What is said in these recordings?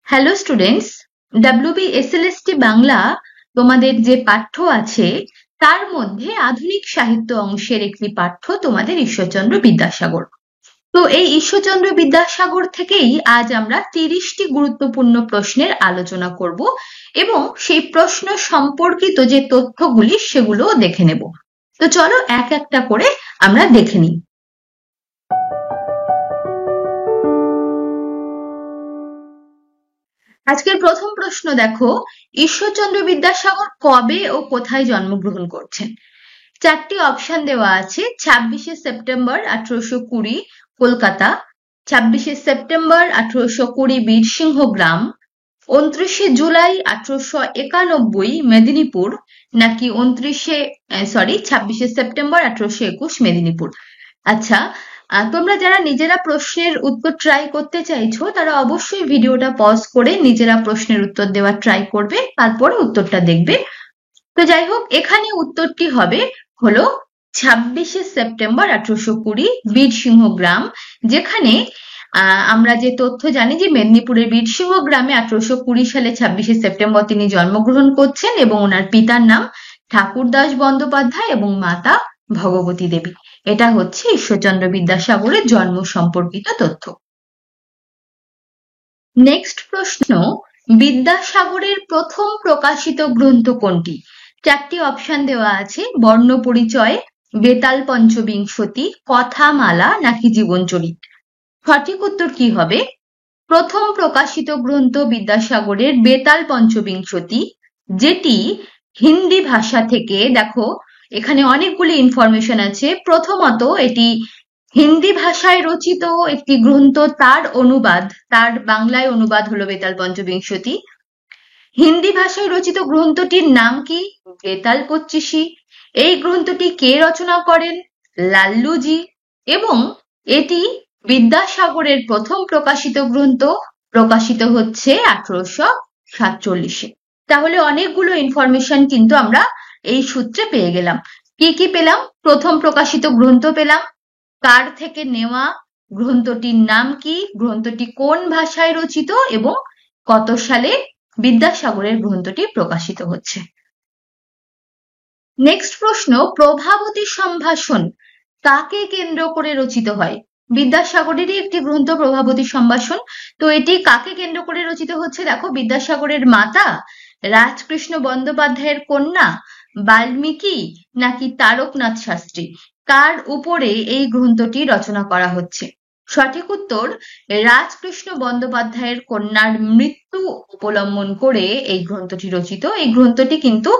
Hello students, WBSLST Bangla তোমাদের যে পাঠ্য আছে তার মধ্যে আধুনিক সাহিত্য অংশের একটি পাঠ্য তোমাদের ঈশ্বরচন্দ্র বিদ্যাসাগর। তো এই ঈশ্বরচন্দ্র বিদ্যাসাগর থেকেই আজ আমরা 30টি গুরুত্বপূর্ণ প্রশ্নের আলোচনা করব এবং সেই প্রশ্ন সম্পর্কিত যে তথ্যগুলি সেগুলো দেখে নেব। তো চলো এক একটা করে আমরা দেখে নিই। আজকের প্রথম প্রশ্ন দেখো, ঈশ্বরচন্দ্র বিদ্যাসাগর কবে ও কোথায় জন্মগ্রহণ করছেন? চারটি অপশন দেওয়া আছে। 26শে সেপ্টেম্বর 1820 কলকাতা, 26শে সেপ্টেম্বর 1820 বীরসিংহ গ্রাম, 29শে জুলাই 1891 মেদিনীপুর, নাকি 26শে সেপ্টেম্বর 1821 মেদিনীপুর। আচ্ছা, তোমরা যারা নিজেরা প্রশ্নের উত্তর ট্রাই করতে চাইছো তারা অবশ্যই ভিডিওটা পজ করে নিজেরা প্রশ্নের উত্তর দেওয়ার ট্রাই করবে, তারপরে উত্তরটা দেখবে। তো যাই হোক, এখানে উত্তরটি হবে হলো 26শে সেপ্টেম্বর 1820 বীরসিংহ গ্রাম, যেখানে আমরা যে তথ্য জানি যে মেদিনীপুরের বীরসিংহ গ্রামে 1820 সালে 26শে সেপ্টেম্বর তিনি জন্মগ্রহণ করছেন এবং ওনার পিতার নাম ঠাকুরদাস বন্দ্যোপাধ্যায় এবং মাতা ভগবতী দেবী। এটা হচ্ছে ঈশ্বরচন্দ্র বিদ্যাসাগরের জন্ম সম্পর্কিত তথ্য। নেক্সট প্রশ্ন, বিদ্যাসাগরের প্রথম প্রকাশিত গ্রন্থ কোনটি? চারটি অপশন দেওয়া আছে। বর্ণপরিচয়, বেতাল পঞ্চবিংশতি, কথামালা, নাকি জীবনচরিত। সঠিক উত্তর কি হবে? প্রথম প্রকাশিত গ্রন্থ বিদ্যাসাগরের বেতাল পঞ্চবিংশতি, যেটি হিন্দি ভাষা থেকে, দেখো এখানে অনেকগুলি ইনফরমেশন আছে। প্রথমত এটি হিন্দি ভাষায় রচিত একটি গ্রন্থ, তার বাংলায় অনুবাদ হলো বেতাল পঞ্চবিংশতি। হিন্দি ভাষায় রচিত গ্রন্থটির নাম কি? বেতাল পঁচিশি। এই গ্রন্থটি কে রচনা করেন? লাল্লুজি। এবং এটি বিদ্যাসাগরের প্রথম প্রকাশিত গ্রন্থ, প্রকাশিত হচ্ছে 1847-এ। তাহলে অনেকগুলো ইনফরমেশন কিন্তু আমরা এই সূত্রে পেয়ে গেলাম। কি কি পেলাম? প্রথম প্রকাশিত গ্রন্থ পেলাম, কার থেকে নেওয়া, গ্রন্থটির নাম কি, গ্রন্থটি কোন ভাষায় রচিত এবং কত সালে বিদ্যাসাগরের গ্রন্থটি প্রকাশিত হচ্ছে। নেক্সট প্রশ্ন, প্রভাবতী সম্ভাষণ কাকে কেন্দ্র করে রচিত হয়? বিদ্যাসাগরেরই একটি গ্রন্থ প্রভাবতী সম্ভাষণ। তো এটি কাকে কেন্দ্র করে রচিত হচ্ছে? দেখো, বিদ্যাসাগরের মাতা, রাজকৃষ্ণ বন্দ্যোপাধ্যায়ের কন্যা, বাল্মীকি, নাকি তারকনাথ শাস্ত্রী। কার উপরে এই গ্রন্থটি রচনা করা হচ্ছে? সঠিক উত্তর, রাজকৃষ্ণ বন্দ্যোপাধ্যায়ের কন্যার মৃত্যু অবলম্বন করে এই গ্রন্থটি রচিত। এই গ্রন্থটি কিন্তু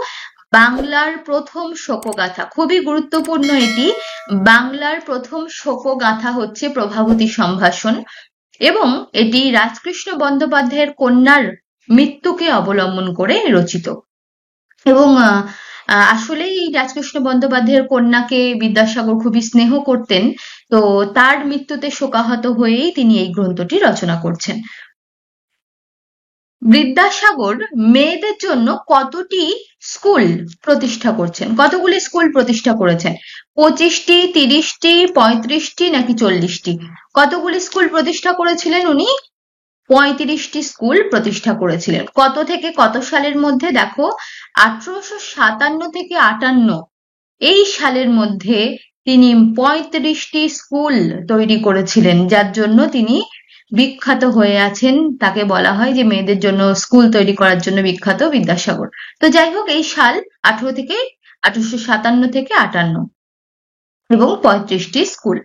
বাংলার প্রথম শোকগাথা, খুবই গুরুত্বপূর্ণ। এটি বাংলার প্রথম শোকগাথা হচ্ছে প্রভাবতী সম্ভাষণ, এবং এটি রাজকৃষ্ণ বন্দ্যোপাধ্যায়ের কন্যার মৃত্যুকে অবলম্বন করে রচিত। এবং আসলেই এই রাজকৃষ্ণ বন্দ্যোপাধ্যায়ের কন্যাকে বিদ্যাসাগর খুবই স্নেহ করতেন। তো তার মৃত্যুতে শোকাহত হয়েই তিনি এই গ্রন্থটি রচনা করছেন। বিদ্যাসাগর মেয়েদের জন্য কতটি স্কুল প্রতিষ্ঠা করছেন? কতগুলি স্কুল প্রতিষ্ঠা করেছেন? 25টি, 30টি, 35টি, নাকি 40টি? কতগুলি স্কুল প্রতিষ্ঠা করেছিলেন উনি? 35টি স্কুল প্রতিষ্ঠা করেছিলেন। কত থেকে কত সালের মধ্যে? দেখো, 1857 থেকে 58 এই সালের মধ্যে তিনি 35টি স্কুল তৈরি করেছিলেন, যার জন্য তিনি বিখ্যাত হয়ে আছেন। তাকে বলা হয় যে মেয়েদের জন্য স্কুল তৈরি করার জন্য বিখ্যাত বিদ্যাসাগর। তো যাই হোক, এই সাল 1857 থেকে 58 এবং 35টি স্কুল।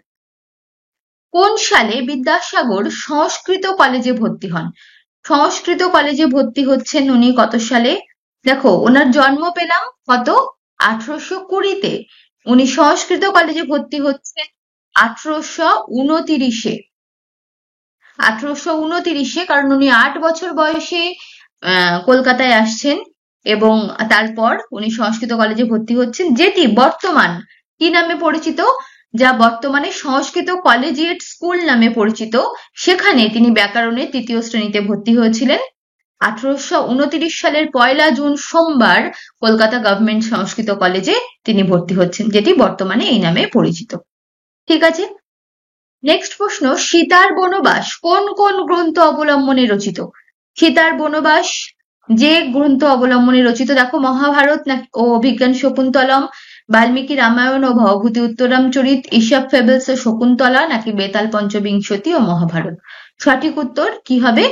কোন সালে বিদ্যাসাগর সংস্কৃত কলেজে ভর্তি হন? সংস্কৃত কলেজে ভর্তি হচ্ছেন উনি কত সালে? দেখো, ওনার জন্ম পেলাম কত? 1820-তে। উনি সংস্কৃত কলেজে ভর্তি হচ্ছেন 1829-এ। 1829-এ, কারণ উনি 8 বছর বয়সে কলকাতায় আসছেন এবং তারপর উনি সংস্কৃত কলেজে ভর্তি হচ্ছেন, যেটি বর্তমান কি নামে পরিচিত? যা বর্তমানে সংস্কৃত কলেজিয়েট স্কুল নামে পরিচিত। সেখানে তিনি ব্যাকরণের 3য় শ্রেণীতে ভর্তি হয়েছিলেন। 1829 সালের 1 জুন সোমবার কলকাতা গভর্নমেন্ট সংস্কৃত কলেজে তিনি ভর্তি হচ্ছেন, যেটি বর্তমানে এই নামে পরিচিত। ঠিক আছে। নেক্সট প্রশ্ন, সীতার বনবাস কোন কোন গ্রন্থ অবলম্বনে রচিত? সীতার বনবাস যে গ্রন্থ অবলম্বনে রচিত, দেখো মহাভারত ও অভিজ্ঞান শকুন্তলম, বাল্মীকি রামায়ণ ও ভবভূতি উত্তরামচরিত, ঈশপ ফেবলস ও শকুন্তলা, নাকি বেতাল পঞ্চবিংশতি ও মহাভারত? সঠিক উত্তর কি হবে?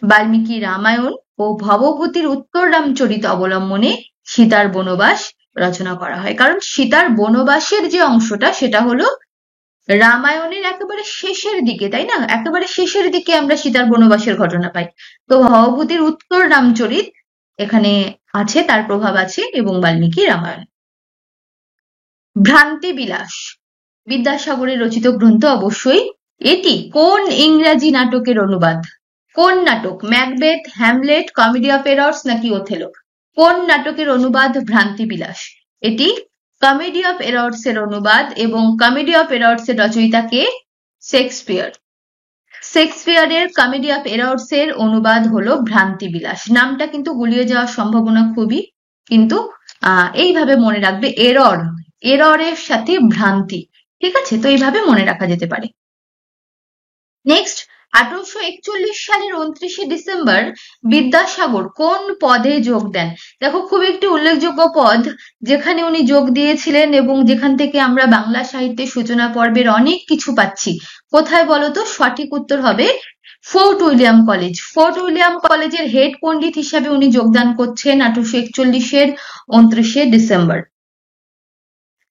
বাল্মীকি রামায়ণ ও ভবভূতির উত্তররামচরিত অবলম্বনে সীতার বনবাস রচনা করা হয়। কারণ সীতার বনবাসের যে অংশটা সেটা হলো রামায়ণের একেবারে শেষের দিকে, তাই না? একেবারে শেষের দিকে আমরা সীতার বনবাসের ঘটনা পাই। তো ভবভূতির উত্তররামচরিত এখানে আছে, তার প্রভাব আছে, এবং বাল্মীকি রামায়ণ। ভ্রান্তি বিলাস বিদ্যাসাগরের রচিত গ্রন্থ অবশ্যই। এটি কোন ইংরাজি নাটকের অনুবাদ? কোন নাটক? Macbeth, Hamlet, comedy of errors, নাকি ওথেলো? কোন নাটকের অনুবাদ ভ্রান্তি বিলাস? এটি কমেডি অফ এরর্স এর অনুবাদ, এবং কমেডি অফ এরর্স এর রচয়িতা কে? শেক্সপিয়ার। শেক্সপিয়ারের কমেডি অফ এরর্স এর অনুবাদ হলো ভ্রান্তি বিলাস। নামটা কিন্তু গুলিয়ে যাওয়ার সম্ভাবনা খুবই, কিন্তু এইভাবে মনে রাখবে, এররের সাথে ভ্রান্তি, ঠিক আছে? তো এইভাবে মনে রাখা যেতে পারে। নেক্সট, 1841 সালের 29শে ডিসেম্বর বিদ্যাসাগর কোন পদে যোগ দেন? দেখো, খুব একটি উল্লেখযোগ্য পদ যেখানে উনি যোগ দিয়েছিলেন এবং যেখান থেকে আমরা বাংলা সাহিত্যের সূচনা পর্বের অনেক কিছু পাচ্ছি। কোথায় বলতো? সঠিক উত্তর হবে fort William college. Fort William কলেজের হেড পণ্ডিত হিসাবে উনি যোগদান করছেন 1841-এর 29শে ডিসেম্বর।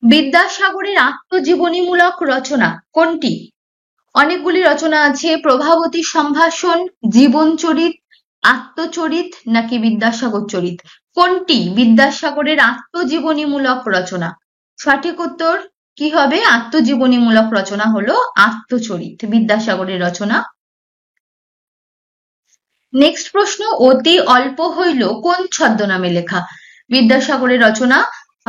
বিদ্যাসাগরের আত্মজীবনীমূলক রচনা কোনটি? অনেকগুলি রচনা আছে। প্রভাবতী সম্ভাষণ, জীবনচরিত, আত্মচরিত, নাকি বিদ্যাসাগর চরিত? কোনটি বিদ্যাসাগরের আত্মজীবনীমূলক রচনা? সঠিক উত্তর কি হবে? আত্মজীবনীমূলক রচনা হলো আত্মচরিত, বিদ্যাসাগরের রচনা। নেক্সট প্রশ্ন, অতি অল্প হইল কোন ছদ্মনামে লেখা? বিদ্যাসাগরের রচনা।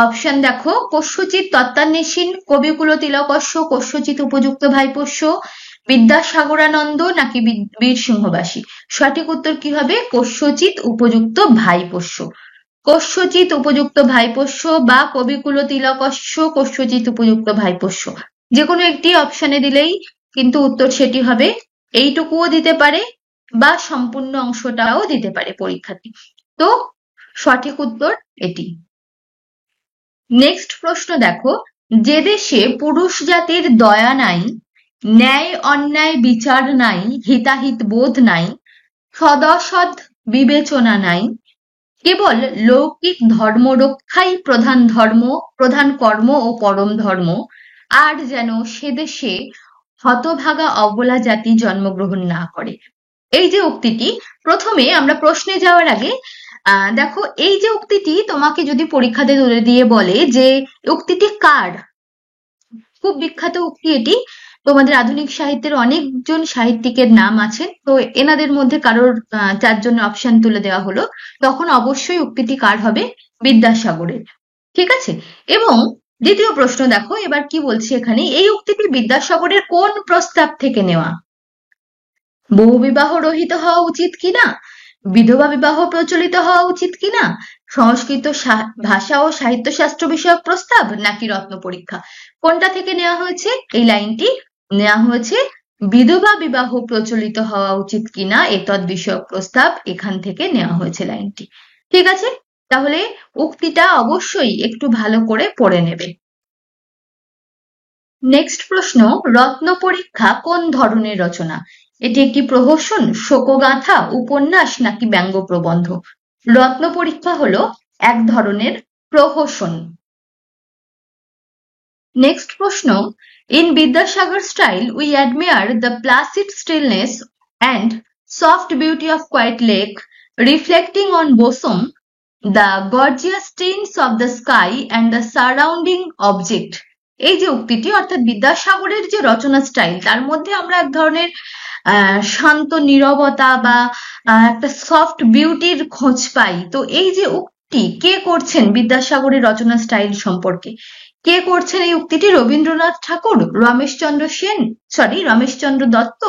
অপশন দেখো, কস্যচিৎ তত্ত্বান্বেষীণ, কবিকুল তিলকস্য, কস্যচিৎ উপযুক্ত ভাইপোষ্য, বিদ্যাসাগরানন্দ, নাকি বীরসিংহবাসী? সঠিক উত্তর কি হবে? কস্যচিৎ উপযুক্ত ভাইপোষ্য। কস্যচিৎ উপযুক্ত ভাইপোষ্য বা কবিকুল তিলকস্য, কস্যচিৎ উপযুক্ত ভাইপোষ্য, যে কোনো একটি অপশনে দিলেই কিন্তু উত্তর সেটি হবে। এইটুকুও দিতে পারে বা সম্পূর্ণ অংশটাও দিতে পারে পরীক্ষাতে। তো সঠিক উত্তর এটি। নেক্সট প্রশ্ন দেখো, যে দেশে পুরুষ জাতির দয়া নাই, ন্যায় অন্যায় বিচার নাই, হিতাহিত বোধ নাই, সদসৎ বিবেচনা নাই, কেবল লৌকিক ধর্ম রক্ষাই প্রধান ধর্ম, প্রধান কর্ম ও পরম ধর্ম, আর যেন সে দেশে হতভাগা অবলা জাতি জন্মগ্রহণ না করে। এই যে উক্তিটি, প্রথমে আমরা প্রশ্নে যাওয়ার আগে দেখো, এই যে উক্তিটি তোমাকে যদি পরীক্ষাতে তুলে দিয়ে বলে যে উক্তিটি কার, খুব বিখ্যাত উক্তি এটি, তোমাদের আধুনিক সাহিত্যের অনেকজন সাহিত্যিকের নাম আছে, তো এনাদের মধ্যে কারোর 4 জনের অপশন তুলে দেওয়া হলো, তখন অবশ্যই উক্তিটি কার হবে? বিদ্যাসাগরের, ঠিক আছে? এবং দ্বিতীয় প্রশ্ন দেখো, এবার কি বলছি এখানে, এই উক্তিটি বিদ্যাসাগরের কোন প্রস্তাব থেকে নেওয়া? বহুবিবাহ রহিত হওয়া উচিত কিনা, বিধবা বিবাহ প্রচলিত হওয়া উচিত কিনা, সংস্কৃত ভাষা ও সাহিত্যশাস্ত্র বিষয়ক প্রস্তাব, নাকি রত্ন পরীক্ষা? কোনটা থেকে নেওয়া হয়েছে? এই লাইনটি নেওয়া হয়েছে বিধবা বিবাহ প্রচলিত হওয়া উচিত কিনা এতদ বিষয়ক প্রস্তাব, এখান থেকে নেওয়া হয়েছে লাইনটি, ঠিক আছে? তাহলে উক্তিটা অবশ্যই একটু ভালো করে পড়ে নেবে। নেক্সট প্রশ্ন, রত্ন পরীক্ষা কোন ধরনের রচনা? এটি একটি প্রহসন, শোকগাথা, উপন্যাস, নাকি ব্যঙ্গ প্রবন্ধ? রত্ন পরীক্ষা হলো এক ধরনের প্রহসন। নেক্সট প্রশ্ন, in Vidyasagar style we admire the placid stillness and soft beauty of quiet lake reflecting on bosom, the gorgeous tints of the sky and the surrounding object. এই যে উক্তিটি, অর্থাৎ বিদ্যাসাগরের যে রচনা স্টাইল, তার মধ্যে আমরা এক ধরনের শান্ত নীরবতা বা একটা সফট বিউটির খোঁজ পাই। তো এই যে উক্তি কে করছেন বিদ্যাসাগরের রচনা স্টাইল সম্পর্কে, কে করছেন এই উক্তিটি? রবীন্দ্রনাথ ঠাকুর, রমেশচন্দ্র দত্ত,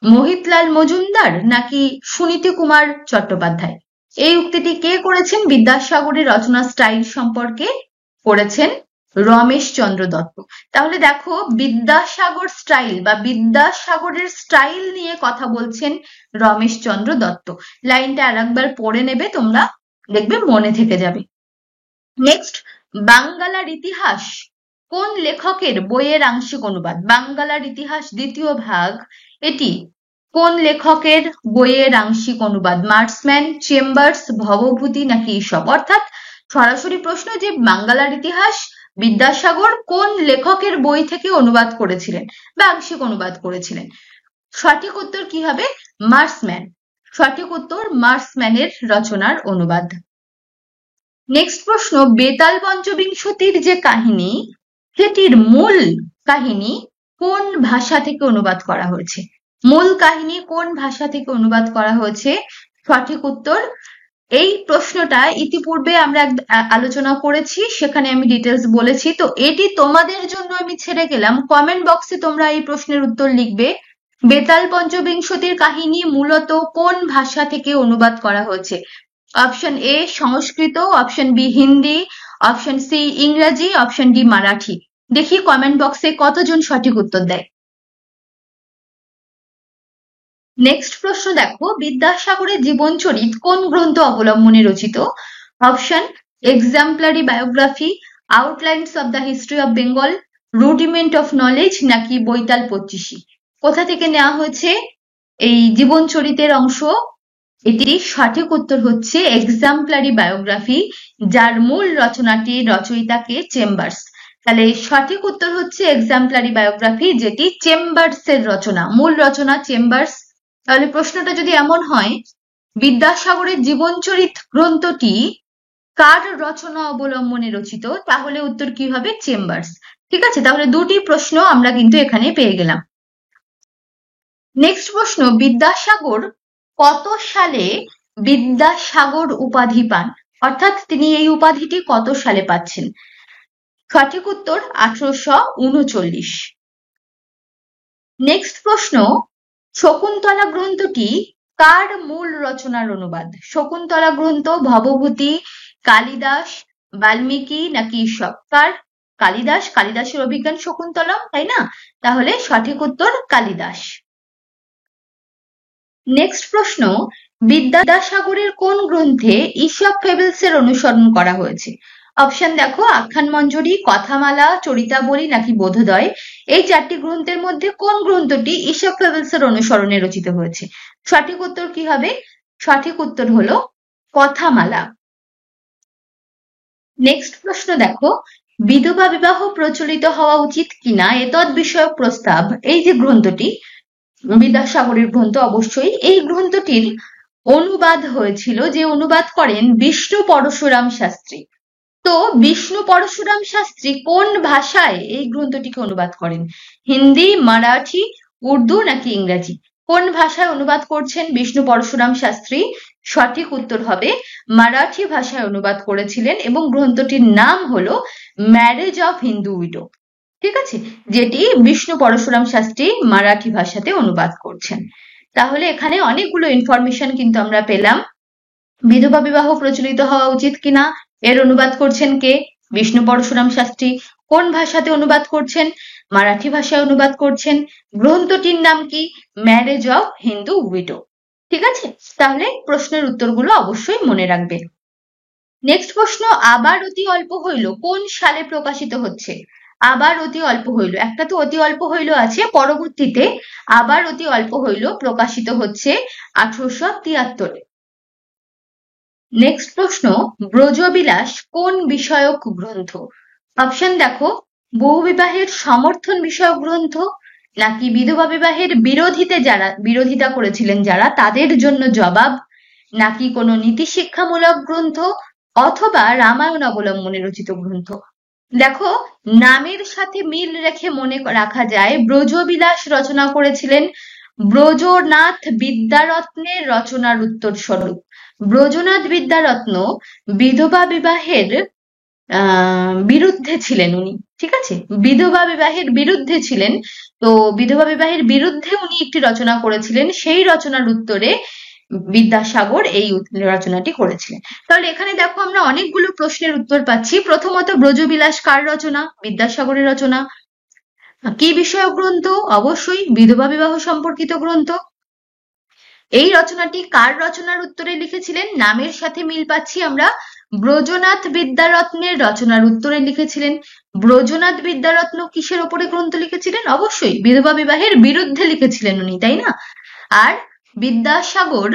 মোহিতলাল মজুমদার, নাকি সুনীতি কুমার চট্টোপাধ্যায়? এই উক্তিটি কে করেছেন বিদ্যাসাগরের রচনা স্টাইল সম্পর্কে? করেছেন রমেশচন্দ্র দত্ত। তাহলে দেখো বিদ্যাসাগর স্টাইল বা বিদ্যাসাগরের স্টাইল নিয়ে কথা বলছেন রমেশচন্দ্র দত্ত। লাইনটা আরেকবার পড়ে নেবে তোমরা, দেখবে মনে থেকে যাবে। নেক্সট, বাঙ্গালার ইতিহাস কোন লেখকের বইয়ের আংশিক অনুবাদ? বাঙ্গালার ইতিহাস দ্বিতীয় ভাগ, এটি কোন লেখকের বইয়ের আংশিক অনুবাদ? মার্সম্যান, চেম্বার্স, ভবভূতি নাকি ঈশপ? অর্থাৎ সরাসরি প্রশ্ন যে বাঙ্গালার ইতিহাস বিদ্যাসাগর কোন লেখকের বই থেকে অনুবাদ করেছিলেন বা আংশিক অনুবাদ করেছিলেন? সঠিক উত্তর কি হবে? মার্সম্যান। সঠিক উত্তর মার্সম্যানের রচনার অনুবাদ। নেক্সট প্রশ্ন, বেতাল পঞ্চবিংশতির যে কাহিনী সেটির মূল কাহিনী কোন ভাষা থেকে অনুবাদ করা হয়েছে? মূল কাহিনী কোন ভাষা থেকে অনুবাদ করা হয়েছে? সঠিক উত্তর, এই প্রশ্নটা ইতিপূর্বে আমরা আলোচনা করেছি, সেখানে আমি ডিটেলস বলেছি, তো এটি তোমাদের জন্য আমি ছেড়ে গেলাম। কমেন্ট বক্সে তোমরা এই প্রশ্নের উত্তর লিখবে। বেতাল পঞ্চবিংশতির কাহিনী মূলত কোন ভাষা থেকে অনুবাদ করা হয়েছে? অপশন এ সংস্কৃত, option B Hindi, option C ইংরেজি, অপশন ডি মারাঠি। দেখি কমেন্ট বক্সে কতজন সঠিক উত্তর দেয়। নেক্সট প্রশ্ন দেখো, বিদ্যাসাগরের জীবনচরিত কোন গ্রন্থ অবলম্বনে রচিত? Option exemplary biography, outlines of the history of Bengal, rudiment of knowledge নাকি বৈতাল পঁচিশি? কোথা থেকে নেওয়া হয়েছে এই জীবনচরিতের অংশ? এটির সঠিক উত্তর হচ্ছে এক্সাম্পলারি বায়োগ্রাফি, যার মূল রচনাটির রচয়িতাকে চেম্বার্স। তাহলে সঠিক উত্তর হচ্ছে এক্সাম্পলারি বায়োগ্রাফি, যেটি চেম্বার্সের রচনা, মূল রচনা চেম্বার্স। তাহলে প্রশ্নটা যদি এমন হয়, বিদ্যাসাগরের জীবনচরিত গ্রন্থটি কার রচনা অবলম্বনে রচিত, তাহলে উত্তর কি হবে? চেম্বার্স। ঠিক আছে, তাহলে দুটি প্রশ্ন আমরা কিন্তু এখানে পেয়ে গেলাম। নেক্সট প্রশ্ন, বিদ্যাসাগর কত সালে বিদ্যাসাগর উপাধি পান? অর্থাৎ তিনি এই উপাধিটি কত সালে পাচ্ছেন? সঠিক উত্তর 1839। নেক্সট প্রশ্ন, শকুন্তলা গ্রন্থটি কার মূল রচনার অনুবাদ? শকুন্তলা গ্রন্থ ভবভূতি, কালিদাস, বাল্মীকি নাকি ঈশপ? কার? কালিদাস। কালিদাসের অভিজ্ঞান শকুন্তলা, তাই না? তাহলে সঠিক উত্তর কালিদাস। নেক্সট প্রশ্ন, বিদ্যাসাগরের কোন গ্রন্থে ঈশপ ফেবলস এর অনুসরণ করা হয়েছে? অপশন দেখো, আখ্যান মঞ্জরি, কথামালা, চরিতাবলী নাকি বোধোদয়। এই চারটি গ্রন্থের মধ্যে কোন গ্রন্থটি ঈশপ ফেবলস এর অনুসরণে রচিত হয়েছে? সঠিক উত্তর কি হবে? সঠিক উত্তর হলো কথামালা। নেক্সট প্রশ্ন দেখো, বিধবা বিবাহ প্রচলিত হওয়া উচিত কিনা এতদ বিষয়ক প্রস্তাব, এই যে গ্রন্থটি বিদ্যাসাগরের গ্রন্থ, অবশ্যই এই গ্রন্থটির অনুবাদ হয়েছিল, যে অনুবাদ করেন বিষ্ণু পরশুরাম শাস্ত্রী। তো বিষ্ণু পরশুরাম শাস্ত্রী কোন ভাষায় এই গ্রন্থটিকে অনুবাদ করেন? হিন্দি, মারাঠি, উর্দু নাকি ইংরেজি? কোন ভাষায় অনুবাদ করছেন বিষ্ণু পরশুরাম শাস্ত্রী? সঠিক উত্তর হবে মারাঠি ভাষায় অনুবাদ করেছিলেন, এবং গ্রন্থটির নাম হলো ম্যারেজ অফ হিন্দু উইডো। ঠিক আছে, যেটি বিষ্ণু পরশুরাম শাস্ত্রী মারাঠি ভাষাতে অনুবাদ করছেন। তাহলে এখানে অনেকগুলো ইনফরমেশন কিন্তু আমরা পেলাম। বিধবা বিবাহ প্রচলিত হওয়া উচিত কিনা এর অনুবাদ করছেন কে? বিষ্ণু পরশুরাম শাস্ত্রী। কোন ভাষাতে অনুবাদ করছেন? মারাঠি ভাষায় অনুবাদ করছেন। গ্রন্থটির নাম কি? Marriage of Hindu widow. ঠিক আছে, তাহলে প্রশ্নের উত্তরগুলো অবশ্যই মনে রাখবে। নেক্সট প্রশ্ন, আবার অতি অল্প হইল কোন সালে প্রকাশিত হচ্ছে? আবার অতি অল্প হইল, একটা তো অতি অল্প হইল আছে, পরবর্তীতে আবার অতি অল্প হইল প্রকাশিত হচ্ছে 1873-এ। নেক্সট প্রশ্ন, ব্রজবিলাস কোন বিষয়ক গ্রন্থ? অপশন দেখো, বহুবিবাহের সমর্থন বিষয়ক গ্রন্থ, নাকি বিধবা বিবাহের বিরোধিতা করেছিলেন যারা তাদের জন্য জবাব, নাকি কোনো নীতি শিক্ষামূলক গ্রন্থ, অথবা রামায়ণ অবলম্বনে রচিত গ্রন্থ? দেখো, নামের সাথে মিল রেখে মনে রাখা যায় ব্রজবিলাস রচনা করেছিলেন ব্রজনাথ বিদ্যারত্নের রচনার উত্তর স্বরূপ। ব্রজনাথ বিদ্যারত্ন বিধবা বিবাহের বিরুদ্ধে ছিলেন উনি। ঠিক আছে, বিধবা বিবাহের বিরুদ্ধে ছিলেন, তো বিধবা বিবাহের বিরুদ্ধে উনি একটি রচনা করেছিলেন, সেই রচনার উত্তরে বিদ্যাসাগর এই রচনাটি করেছিলেন। তাহলে এখানে দেখো আমরা অনেকগুলো প্রশ্নের উত্তর পাচ্ছি। প্রথমত, ব্রজবিলাস কার রচনা? বিদ্যাসাগরের রচনা। কি বিষয়ক গ্রন্থ? অবশ্যই বিধবা বিবাহ সম্পর্কিত গ্রন্থ। এই রচনাটি কার রচনার উত্তরে লিখেছিলেন? নামের সাথে মিল পাচ্ছি আমরা, ব্রজনাথ বিদ্যারত্নের রচনার উত্তরে লিখেছিলেন। ব্রজনাথ বিদ্যারত্ন কিসের ওপরে গ্রন্থ লিখেছিলেন? অবশ্যই বিধবা বিবাহের বিরুদ্ধে লিখেছিলেন উনি, তাই না? আর বিদ্যাসাগর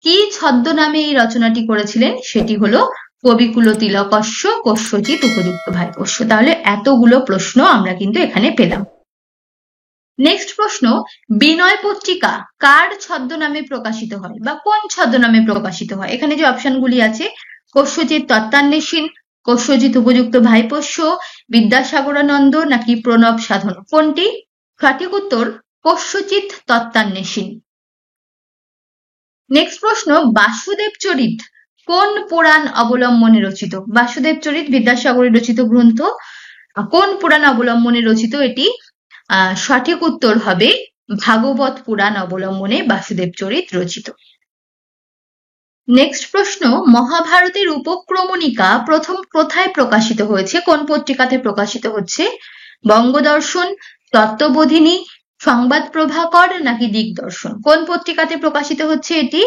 কি ছদ্মনামে এই রচনাটি করেছিলেন? সেটি হলো কবিকুল তিলকস্য কস্যচিৎ উপযুক্ত ভাইপোষ্য। তাহলে এতগুলো প্রশ্ন আমরা কিন্তু এখানে পেলাম। নেক্সট প্রশ্ন, বিনয় পত্রিকা কার ছদ্মনামে প্রকাশিত হয় বা কোন ছদ্মনামে প্রকাশিত হয়? এখানে যে অপশনগুলি আছে, কস্যচিৎ তত্ত্বান্বেষীন, কস্যচিৎ উপযুক্ত ভাইপোষ্য, বিদ্যাসাগরানন্দ নাকি প্রণব সাধন, কোনটি? সঠিক উত্তর কস্যচিৎ তত্ত্বান্বেষীন। নেক্সট প্রশ্ন, বাসুদেব চরিত কোন পুরাণ অবলম্বনে রচিত? বাসুদেব চরিত বিদ্যাসাগরের রচিত গ্রন্থ। কোন পুরাণ অবলম্বনে রচিত এটি? সঠিক উত্তর হবে ভাগবত পুরাণ অবলম্বনে বাসুদেব চরিত রচিত। নেক্সট প্রশ্ন, মহাভারতের উপক্রমণিকা প্রথম কোথায় প্রকাশিত হয়েছে? কোন পত্রিকাতে প্রকাশিত হচ্ছে? বঙ্গদর্শন, তত্ত্ববোধিনী, সংবাদ প্রভাকর নাকি দিগদর্শন, কোন পত্রিকাতে প্রকাশিত হচ্ছে এটি?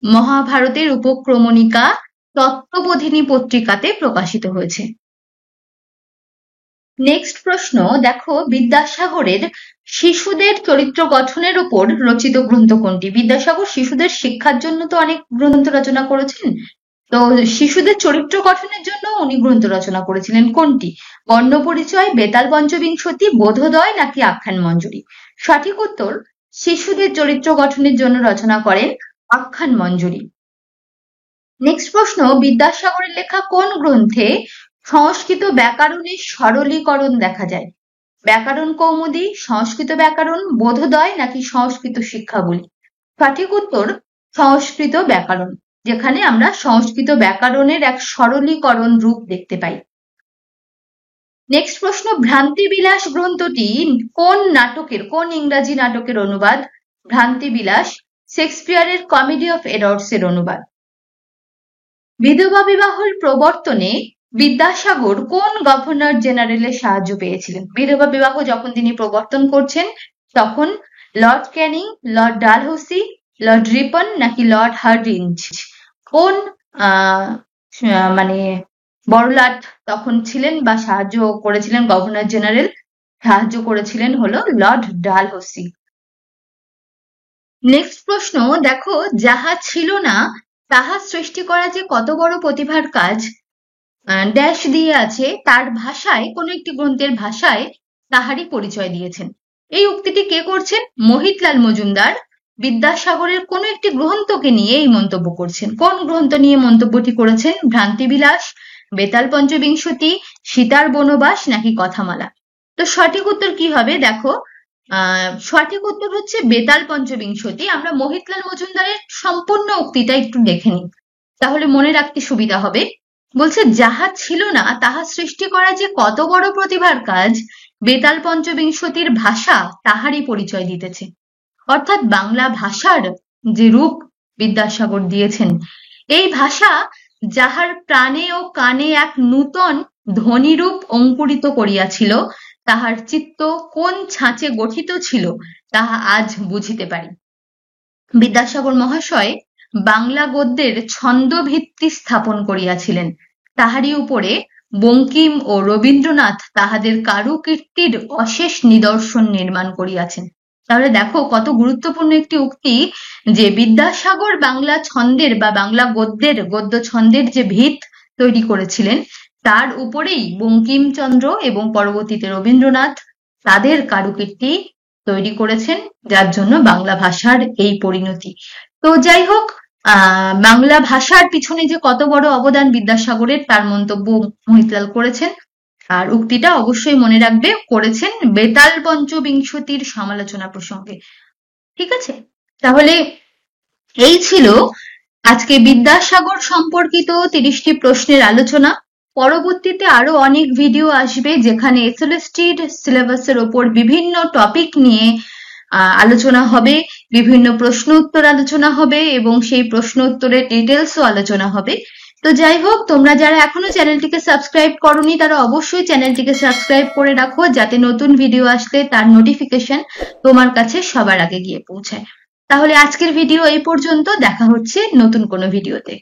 মহাভারতের উপক্রমণিকা তত্ত্ববোধিনী পত্রিকাতে প্রকাশিত হয়েছে। নেক্সট প্রশ্ন, দেখো বিদ্যাসাগরের শিশুদের চরিত্র গঠনের উপর রচিত গ্রন্থ কোনটি? বিদ্যাসাগর শিশুদের শিক্ষার জন্য তো অনেক গ্রন্থ রচনা করেছেন, তো শিশুদের চরিত্র গঠনের জন্য উনি গ্রন্থ রচনা করেছিলেন কোনটি? বর্ণপরিচয়, বেতাল পঞ্চবিংশতি, বোধোদয় নাকি আখ্যান মঞ্জুরি? সঠিক উত্তর শিশুদের চরিত্র গঠনের জন্য রচনা করেন আখ্যান মঞ্জুরি। নেক্সট প্রশ্ন, বিদ্যাসাগরের লেখা কোন গ্রন্থে সংস্কৃত ব্যাকরণের সরলীকরণ দেখা যায়? ব্যাকরণ কৌমুদী, সংস্কৃত ব্যাকরণ, বোধোদয় নাকি সংস্কৃত শিক্ষাবলী? সঠিক উত্তর সংস্কৃত ব্যাকরণ, যেখানে আমরা সংস্কৃত ব্যাকরণের এক সরলীকরণ রূপ দেখতে পাই। নেক্সট প্রশ্ন, ভ্রান্তিবিলাস গ্রন্থটি কোন নাটকের, কোন ইংরাজি নাটকের অনুবাদ? ভ্রান্তিবিলাস শেক্সপিয়ারের কমেডি অফ এরর্স এর অনুবাদ। বিধবা বিবাহের প্রবর্তনে বিদ্যাসাগর কোন গভর্নর জেনারেলের সাহায্য পেয়েছিলেন? বিধবা বিবাহ যখন তিনি প্রবর্তন করছেন তখন Lord Canning, Lord Dalhousie, Lord Ripon নাকি লর্ড হার্ডিঞ্জ, কোন মানে বড়লাট তখন ছিলেন বা সাহায্য করেছিলেন? গভর্নর জেনারেল সাহায্য করেছিলেন হলো লর্ড ডালহৌসি। নেক্সট প্রশ্ন, দেখো যাহা ছিল না তাহা সৃষ্টি করা যে কত বড় প্রতিভার কাজ, ড্যাশ দিয়ে আছে, তার ভাষায়, কোন একটি গ্রন্থের ভাষায় তাহারই পরিচয় দিয়েছেন। এই উক্তিটি কে করছেন? মোহিতলাল মজুমদার বিদ্যাসাগরের কোন একটি গ্রন্থকে নিয়ে এই মন্তব্য করছেন। কোন গ্রন্থ নিয়ে মন্তব্যটি করেছেন? ভ্রান্তিবিলাস, বেতাল পঞ্চবিংশতি, সীতার বনবাস নাকি কথামালা? তো সঠিক উত্তর কি হবে? দেখো সঠিক উত্তর হচ্ছে বেতাল পঞ্চবিংশতি। আমরা মোহিতলাল মজুমদারের সম্পূর্ণ উক্তিটা একটু দেখে নিই, তাহলে মনে রাখতে সুবিধা হবে। বলছে যাহা ছিল না তাহা সৃষ্টি করা যে কত বড় প্রতিভার কাজ, বেতাল পঞ্চবিংশতির ভাষা তাহারই পরিচয় দিতেছে। অর্থাৎ বাংলা ভাষার যে রূপ বিদ্যাসাগর দিয়েছেন, এই ভাষা যাহার প্রাণে ও কানে এক নূতন ধ্বনিরূপ অঙ্কুরিত করিয়াছিল, তাহার চিত্ত কোন ছাঁচে গঠিত ছিল তাহা আজ বুঝিতে পারি। বিদ্যাসাগর মহাশয় বাংলা গদ্যের ছন্দ ভিত্তি স্থাপন করিয়াছিলেন, তাহারই উপরে বঙ্কিম ও রবীন্দ্রনাথ তাহাদের কারুকীর্তির অশেষ নিদর্শন নির্মাণ করিয়াছেন। তাহলে দেখো কত গুরুত্বপূর্ণ একটি উক্তি, যে বিদ্যাসাগর বাংলা ছন্দের বা বাংলা গদ্য ছন্দের যে ভিত তৈরি করেছিলেন, তার উপরেই বঙ্কিমচন্দ্র এবং পরবর্তীতে রবীন্দ্রনাথ তাদের কারুকীর্তি তৈরি করেছেন, যার জন্য বাংলা ভাষার এই পরিণতি। তো যাই হোক, বাংলা ভাষার পিছনে যে কত বড় অবদান বিদ্যাসাগরের, তার মন্তব্য মোহিতলাল করেছেন। আর উক্তিটা অবশ্যই মনে রাখবে, করেছেন বেতাল পঞ্চবিংশতির সমালোচনা প্রসঙ্গে। ঠিক আছে, তাহলে এই ছিল আজকে বিদ্যাসাগর সম্পর্কিত 30টি প্রশ্নের আলোচনা। পরবর্তীতে আরো অনেক ভিডিও আসবে যেখানে এসএলএসটির সিলেবাসের ওপর বিভিন্ন টপিক নিয়ে আলোচনা হবে বিভিন্ন প্রশ্ন উত্তর আলোচনা হবে এবং সেই প্রশ্ন উত্তরের ডিটেলসও আলোচনা হবে। তো যাই হোক, তোমরা যারা এখনো চ্যানেলটিকে সাবস্ক্রাইব করোনি তারা অবশ্যই চ্যানেলটিকে সাবস্ক্রাইব করে রাখো, যাতে নতুন ভিডিও আসলে তার নোটিফিকেশন তোমার কাছে সবার আগে গিয়ে পৌঁছায়। তাহলে আজকের ভিডিও এই পর্যন্ত, দেখা হচ্ছে নতুন কোনো ভিডিওতে।